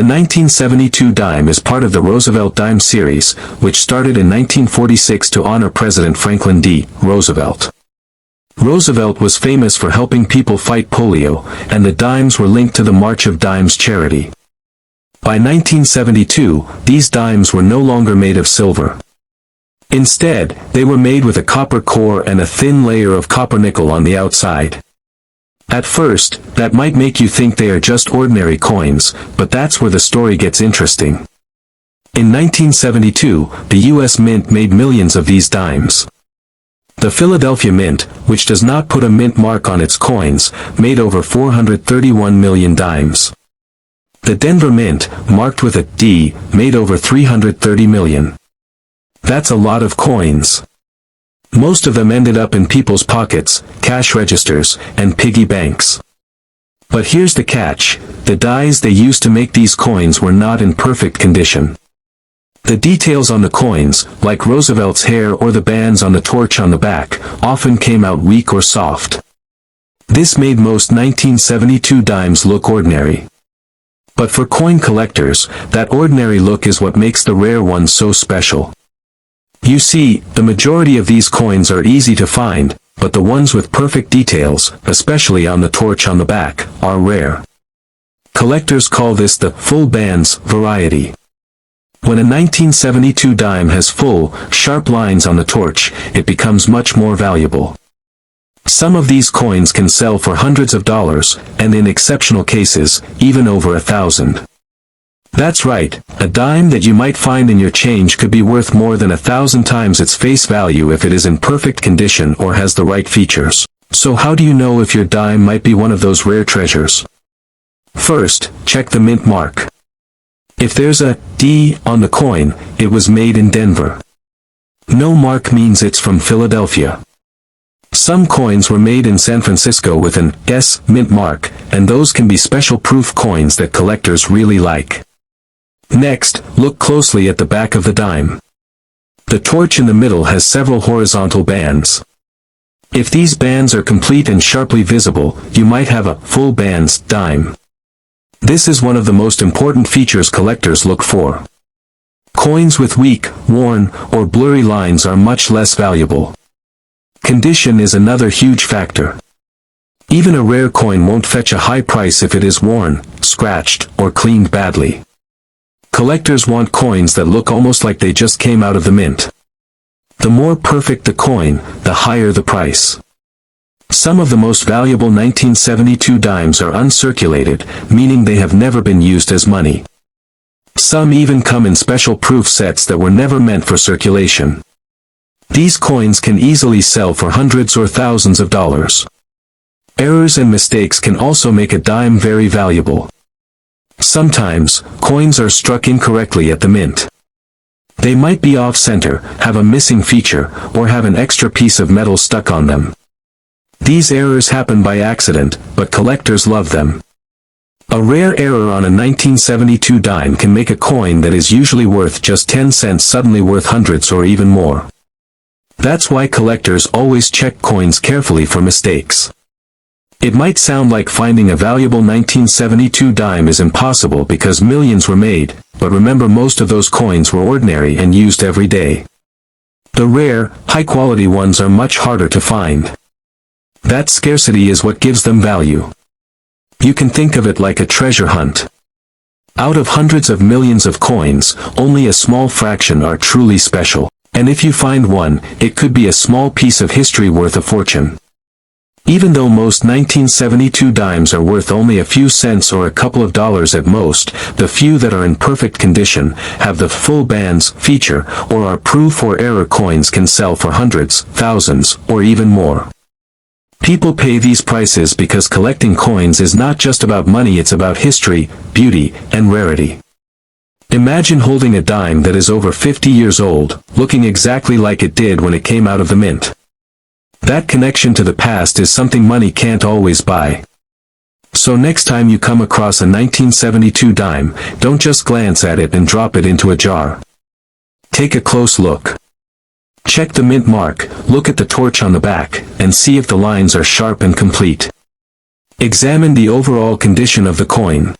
The 1972 dime is part of the Roosevelt dime series, which started in 1946 to honor President Franklin D. Roosevelt. Roosevelt was famous for helping people fight polio, and the dimes were linked to the March of Dimes charity. By 1972, these dimes were no longer made of silver. Instead, they were made with a copper core and a thin layer of copper nickel on the outside. At first, that might make you think they are just ordinary coins, but that's where the story gets interesting. In 1972, the U.S. Mint made millions of these dimes. The Philadelphia Mint, which does not put a mint mark on its coins, made over 431 million dimes. The Denver Mint, marked with a D, made over 330 million. That's a lot of coins. Most of them ended up in people's pockets, cash registers, and piggy banks. But here's the catch: the dies they used to make these coins were not in perfect condition. The details on the coins, like Roosevelt's hair or the bands on the torch on the back, often came out weak or soft. This made most 1972 dimes look ordinary. But for coin collectors, that ordinary look is what makes the rare ones so special. You see, the majority of these coins are easy to find, but the ones with perfect details, especially on the torch on the back, are rare. Collectors call this the full bands variety. When a 1972 dime has full, sharp lines on the torch, it becomes much more valuable. Some of these coins can sell for hundreds of dollars, and in exceptional cases, even over $1,000. That's right, a dime that you might find in your change could be worth more than 1,000 times its face value if it is in perfect condition or has the right features. So how do you know if your dime might be one of those rare treasures? First, check the mint mark. If there's a D on the coin, it was made in Denver. No mark means it's from Philadelphia. Some coins were made in San Francisco with an S mint mark, and those can be special proof coins that collectors really like. Next, look closely at the back of the dime. The torch in the middle has several horizontal bands. If these bands are complete and sharply visible, you might have a full bands dime. This is one of the most important features collectors look for. Coins with weak, worn, or blurry lines are much less valuable. Condition is another huge factor. Even a rare coin won't fetch a high price if it is worn, scratched, or cleaned badly. Collectors want coins that look almost like they just came out of the mint. The more perfect the coin, the higher the price. Some of the most valuable 1972 dimes are uncirculated, meaning they have never been used as money. Some even come in special proof sets that were never meant for circulation. These coins can easily sell for hundreds or thousands of dollars. Errors and mistakes can also make a dime very valuable. Sometimes, coins are struck incorrectly at the mint. They might be off-center, have a missing feature, or have an extra piece of metal stuck on them. These errors happen by accident, but collectors love them. A rare error on a 1972 dime can make a coin that is usually worth just 10 cents suddenly worth hundreds or even more. That's why collectors always check coins carefully for mistakes. It might sound like finding a valuable 1972 dime is impossible because millions were made, but remember most of those coins were ordinary and used every day. The rare, high-quality ones are much harder to find. That scarcity is what gives them value. You can think of it like a treasure hunt. Out of hundreds of millions of coins, only a small fraction are truly special. And if you find one, it could be a small piece of history worth a fortune. Even though most 1972 dimes are worth only a few cents or a couple of dollars at most, the few that are in perfect condition, have the full bands feature, or are proof or error coins can sell for hundreds, thousands, or even more. People pay these prices because collecting coins is not just about money, it's about history, beauty, and rarity. Imagine holding a dime that is over 50 years old, looking exactly like it did when it came out of the mint. That connection to the past is something money can't always buy. So next time you come across a 1972 dime, don't just glance at it and drop it into a jar. Take a close look. Check the mint mark, look at the torch on the back, and see if the lines are sharp and complete. Examine the overall condition of the coin.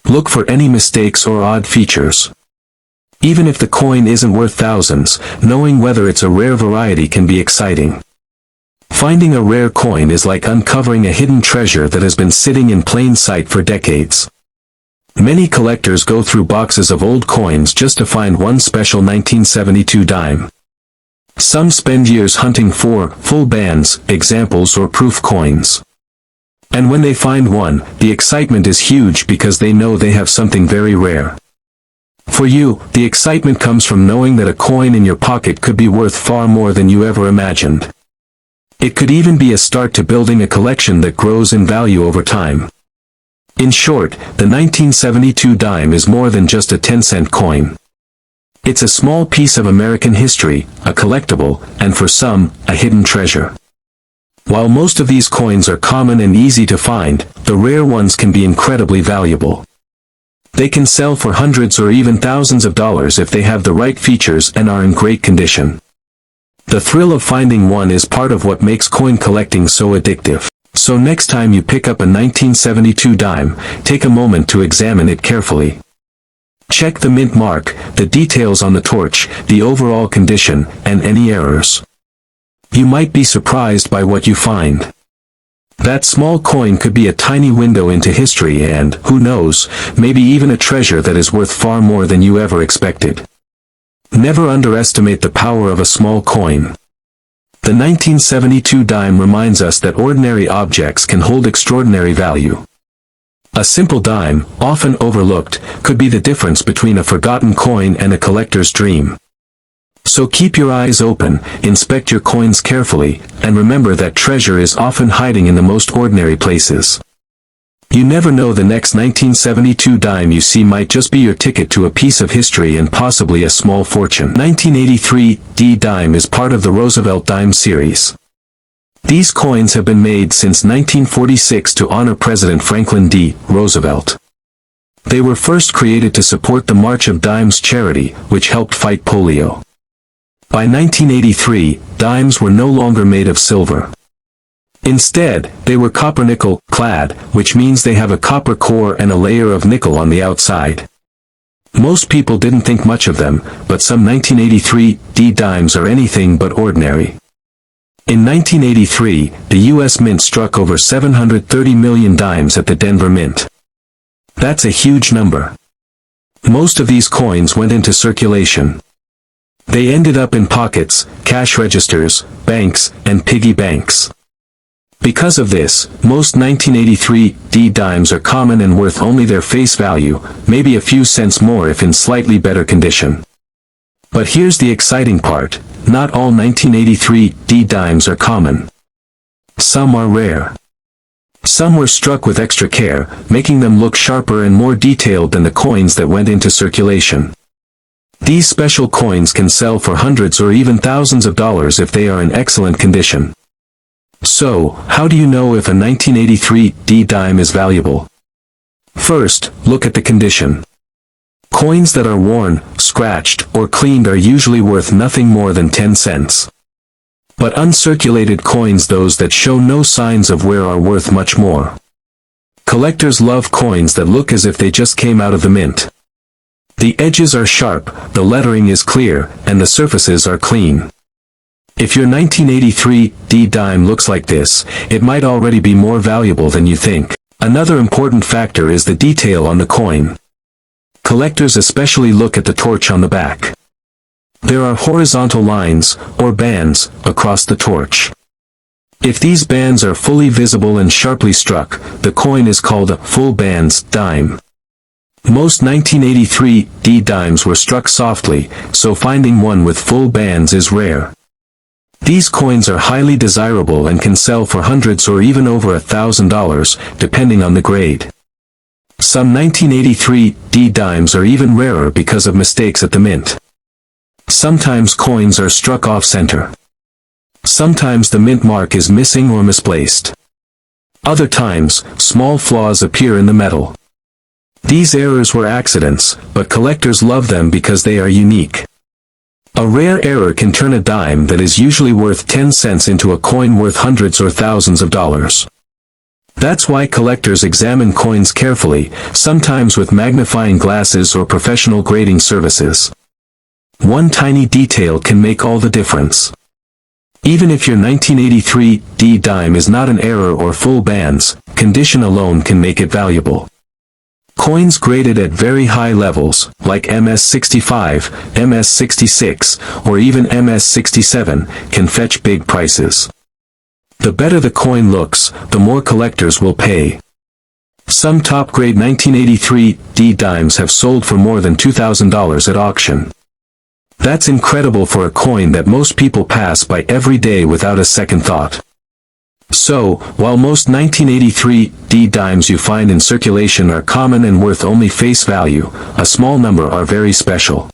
Look for any mistakes or odd features. Even if the coin isn't worth thousands, knowing whether it's a rare variety can be exciting. Finding a rare coin is like uncovering a hidden treasure that has been sitting in plain sight for decades. Many collectors go through boxes of old coins just to find one special 1972 dime. Some spend years hunting for full bands, examples or proof coins. And when they find one, the excitement is huge because they know they have something very rare. For you, the excitement comes from knowing that a coin in your pocket could be worth far more than you ever imagined. It could even be a start to building a collection that grows in value over time. In short, the 1972 dime is more than just a 10-cent coin. It's a small piece of American history, a collectible, and for some, a hidden treasure. While most of these coins are common and easy to find, the rare ones can be incredibly valuable. They can sell for hundreds or even thousands of dollars if they have the right features and are in great condition. The thrill of finding one is part of what makes coin collecting so addictive. So next time you pick up a 1972 dime, take a moment to examine it carefully. Check the mint mark, the details on the torch, the overall condition, and any errors. You might be surprised by what you find. That small coin could be a tiny window into history and, who knows, maybe even a treasure that is worth far more than you ever expected. Never underestimate the power of a small coin. The 1972 dime reminds us that ordinary objects can hold extraordinary value. A simple dime, often overlooked, could be the difference between a forgotten coin and a collector's dream. So keep your eyes open, inspect your coins carefully, and remember that treasure is often hiding in the most ordinary places. You never know, the next 1972 dime you see might just be your ticket to a piece of history and possibly a small fortune. 1983 D dime is part of the Roosevelt dime series. These coins have been made since 1946 to honor President Franklin D. Roosevelt. They were first created to support the March of Dimes charity, which helped fight polio. By 1983, dimes were no longer made of silver. Instead, they were copper-nickel clad, which means they have a copper core and a layer of nickel on the outside. Most people didn't think much of them, but some 1983 D dimes are anything but ordinary. In 1983, the U.S. Mint struck over 730 million dimes at the Denver Mint. That's a huge number. Most of these coins went into circulation. They ended up in pockets, cash registers, banks, and piggy banks. Because of this, most 1983 D dimes are common and worth only their face value, maybe a few cents more if in slightly better condition. But here's the exciting part, not all 1983 D dimes are common. Some are rare. Some were struck with extra care, making them look sharper and more detailed than the coins that went into circulation. These special coins can sell for hundreds or even thousands of dollars if they are in excellent condition. So, how do you know if a 1983 D dime is valuable? First, look at the condition. Coins that are worn, scratched, or cleaned are usually worth nothing more than 10 cents. But uncirculated coins, those that show no signs of wear, are worth much more. Collectors love coins that look as if they just came out of the mint. The edges are sharp, the lettering is clear, and the surfaces are clean. If your 1983 D dime looks like this, it might already be more valuable than you think. Another important factor is the detail on the coin. Collectors especially look at the torch on the back. There are horizontal lines, or bands, across the torch. If these bands are fully visible and sharply struck, the coin is called a full bands dime. Most 1983 D dimes were struck softly, so finding one with full bands is rare. These coins are highly desirable and can sell for hundreds or even over $1,000, depending on the grade. Some 1983 D dimes are even rarer because of mistakes at the mint. Sometimes coins are struck off-center. Sometimes the mint mark is missing or misplaced. Other times, small flaws appear in the metal. These errors were accidents, but collectors love them because they are unique. A rare error can turn a dime that is usually worth 10 cents into a coin worth hundreds or thousands of dollars. That's why collectors examine coins carefully, sometimes with magnifying glasses or professional grading services. One tiny detail can make all the difference. Even if your 1983 D dime is not an error or full bands, condition alone can make it valuable. Coins graded at very high levels, like MS-65, MS-66, or even MS-67, can fetch big prices. The better the coin looks, the more collectors will pay. Some top-grade 1983 D dimes have sold for more than $2,000 at auction. That's incredible for a coin that most people pass by every day without a second thought. So, while most 1983 D dimes you find in circulation are common and worth only face value, a small number are very special.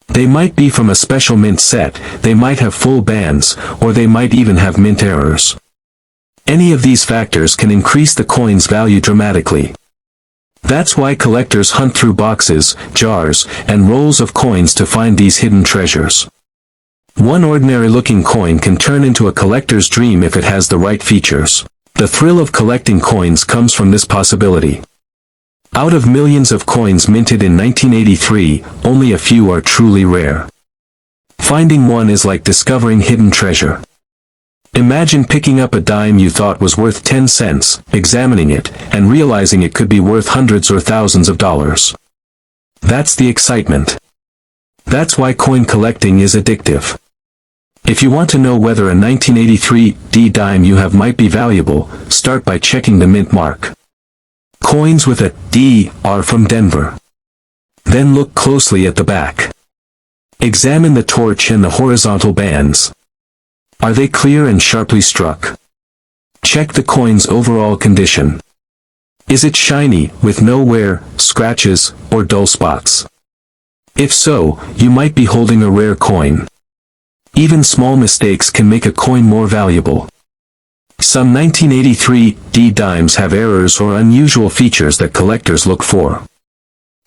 They might be from a special mint set, they might have full bands, or they might even have mint errors. Any of these factors can increase the coin's value dramatically. That's why collectors hunt through boxes, jars, and rolls of coins to find these hidden treasures. One ordinary-looking coin can turn into a collector's dream if it has the right features. The thrill of collecting coins comes from this possibility. Out of millions of coins minted in 1983, only a few are truly rare. Finding one is like discovering hidden treasure. Imagine picking up a dime you thought was worth 10 cents, examining it, and realizing it could be worth hundreds or thousands of dollars. That's the excitement. That's why coin collecting is addictive. If you want to know whether a 1983 D dime you have might be valuable, start by checking the mint mark. Coins with a D are from Denver. Then look closely at the back. Examine the torch and the horizontal bands. Are they clear and sharply struck? Check the coin's overall condition. Is it shiny, with no wear, scratches, or dull spots? If so, you might be holding a rare coin. Even small mistakes can make a coin more valuable. Some 1983 D dimes have errors or unusual features that collectors look for.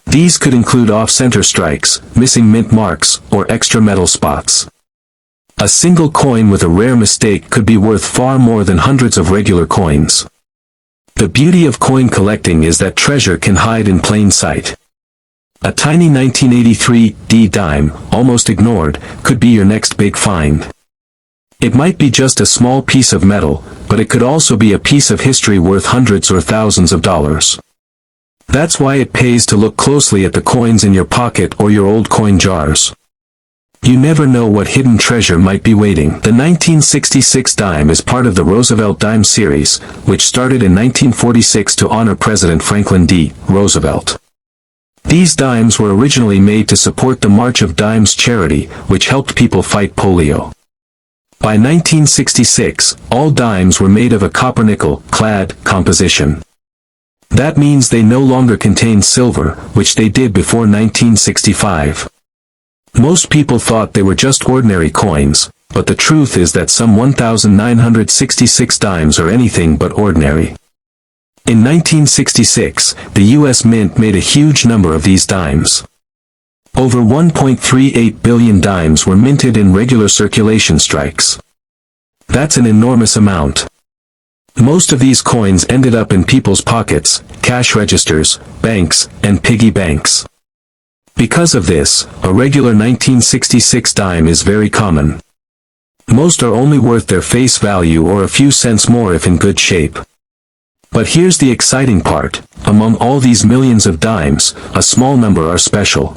These could include off-center strikes, missing mint marks, or extra metal spots. A single coin with a rare mistake could be worth far more than hundreds of regular coins. The beauty of coin collecting is that treasure can hide in plain sight. A tiny 1983 D dime, almost ignored, could be your next big find. It might be just a small piece of metal, but it could also be a piece of history worth hundreds or thousands of dollars. That's why it pays to look closely at the coins in your pocket or your old coin jars. You never know what hidden treasure might be waiting. The 1966 dime is part of the Roosevelt dime series, which started in 1946 to honor President Franklin D. Roosevelt. These dimes were originally made to support the March of Dimes charity, which helped people fight polio. By 1966, all dimes were made of a copper-nickel clad composition. That means they no longer contain silver, which they did before 1965. Most people thought they were just ordinary coins, but the truth is that some 1,966 dimes are anything but ordinary. In 1966, the U.S. Mint made a huge number of these dimes. Over 1.38 billion dimes were minted in regular circulation strikes. That's an enormous amount. Most of these coins ended up in people's pockets, cash registers, banks, and piggy banks. Because of this, a regular 1966 dime is very common. Most are only worth their face value or a few cents more if in good shape. But here's the exciting part, among all these millions of dimes, a small number are special.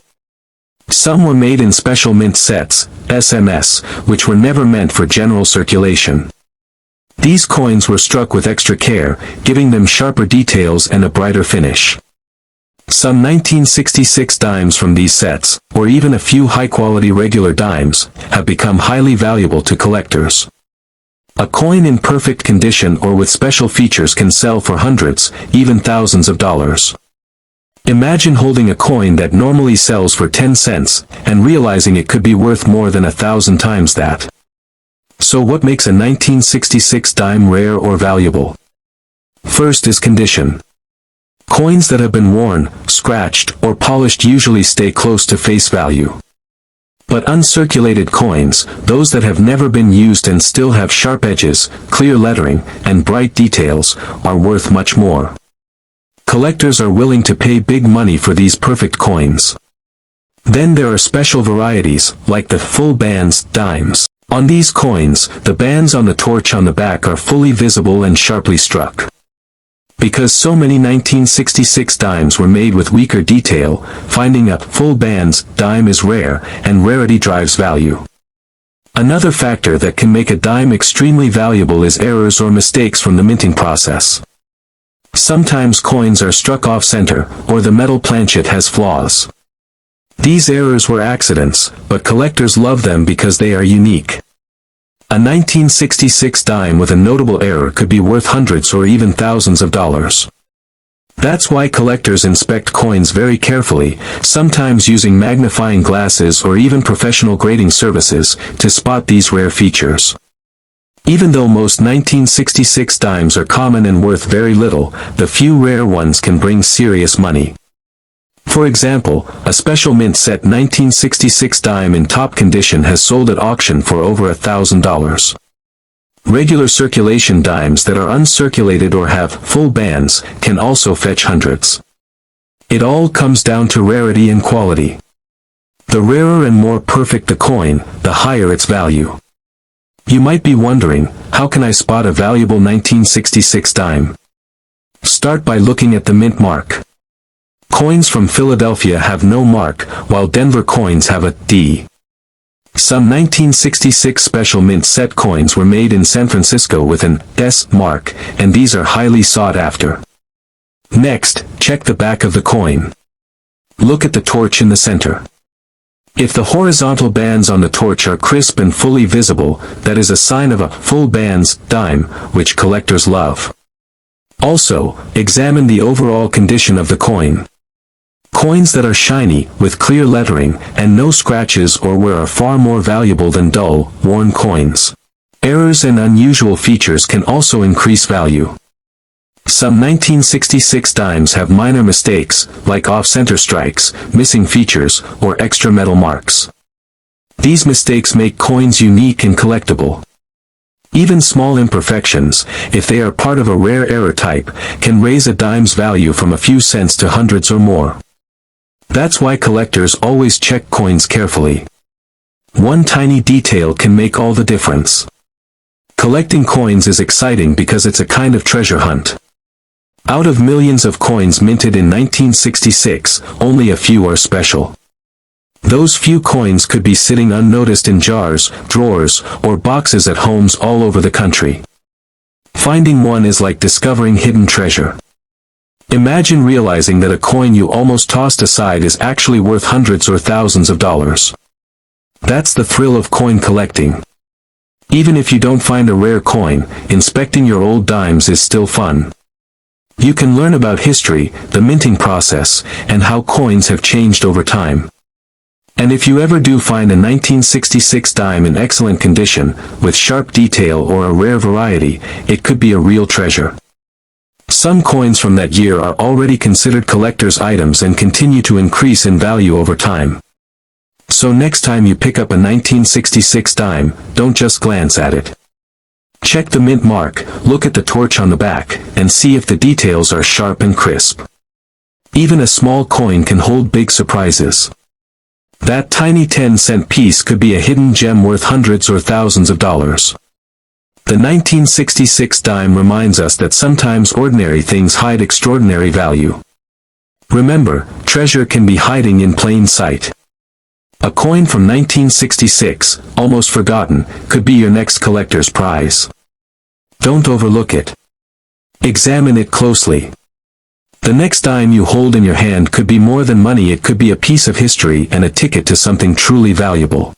Some were made in special mint sets, SMS, which were never meant for general circulation. These coins were struck with extra care, giving them sharper details and a brighter finish. Some 1966 dimes from these sets, or even a few high-quality regular dimes, have become highly valuable to collectors. A coin in perfect condition or with special features can sell for hundreds, even thousands of dollars. Imagine holding a coin that normally sells for 10 cents, and realizing it could be worth more than 1,000 times that. So what makes a 1966 dime rare or valuable? First is condition. Coins that have been worn, scratched, or polished usually stay close to face value. But uncirculated coins, those that have never been used and still have sharp edges, clear lettering, and bright details, are worth much more. Collectors are willing to pay big money for these perfect coins. Then there are special varieties, like the full bands, dimes. On these coins, the bands on the torch on the back are fully visible and sharply struck. Because so many 1966 dimes were made with weaker detail, finding a full bands dime is rare, and rarity drives value. Another factor that can make a dime extremely valuable is errors or mistakes from the minting process. Sometimes coins are struck off-center, or the metal planchet has flaws. These errors were accidents, but collectors love them because they are unique. A 1966 dime with a notable error could be worth hundreds or even thousands of dollars. That's why collectors inspect coins very carefully, sometimes using magnifying glasses or even professional grading services, to spot these rare features. Even though most 1966 dimes are common and worth very little, the few rare ones can bring serious money. For example, a special mint set 1966 dime in top condition has sold at auction for over $1,000. Regular circulation dimes that are uncirculated or have full bands can also fetch hundreds. It all comes down to rarity and quality. The rarer and more perfect the coin, the higher its value. You might be wondering, how can I spot a valuable 1966 dime? Start by looking at the mint mark. Coins from Philadelphia have no mark, while Denver coins have a D. Some 1966 special mint set coins were made in San Francisco with an S mark, and these are highly sought after. Next, check the back of the coin. Look at the torch in the center. If the horizontal bands on the torch are crisp and fully visible, that is a sign of a full bands dime, which collectors love. Also, examine the overall condition of the coin. Coins that are shiny, with clear lettering, and no scratches or wear are far more valuable than dull, worn coins. Errors and unusual features can also increase value. Some 1966 dimes have minor mistakes, like off-center strikes, missing features, or extra metal marks. These mistakes make coins unique and collectible. Even small imperfections, if they are part of a rare error type, can raise a dime's value from a few cents to hundreds or more. That's why collectors always check coins carefully. One tiny detail can make all the difference. Collecting coins is exciting because it's a kind of treasure hunt. Out of millions of coins minted in 1966, only a few are special. Those few coins could be sitting unnoticed in jars, drawers, or boxes at homes all over the country. Finding one is like discovering hidden treasure. Imagine realizing that a coin you almost tossed aside is actually worth hundreds or thousands of dollars. That's the thrill of coin collecting. Even if you don't find a rare coin, inspecting your old dimes is still fun. You can learn about history, the minting process, and how coins have changed over time. And if you ever do find a 1966 dime in excellent condition, with sharp detail or a rare variety, it could be a real treasure. Some coins from that year are already considered collector's items and continue to increase in value over time. So next time you pick up a 1966 dime, don't just glance at it. Check the mint mark, look at the torch on the back, and see if the details are sharp and crisp. Even a small coin can hold big surprises. That tiny 10-cent piece could be a hidden gem worth hundreds or thousands of dollars. The 1966 dime reminds us that sometimes ordinary things hide extraordinary value. Remember, treasure can be hiding in plain sight. A coin from 1966, almost forgotten, could be your next collector's prize. Don't overlook it. Examine it closely. The next dime you hold in your hand could be more than money, it could be a piece of history and a ticket to something truly valuable.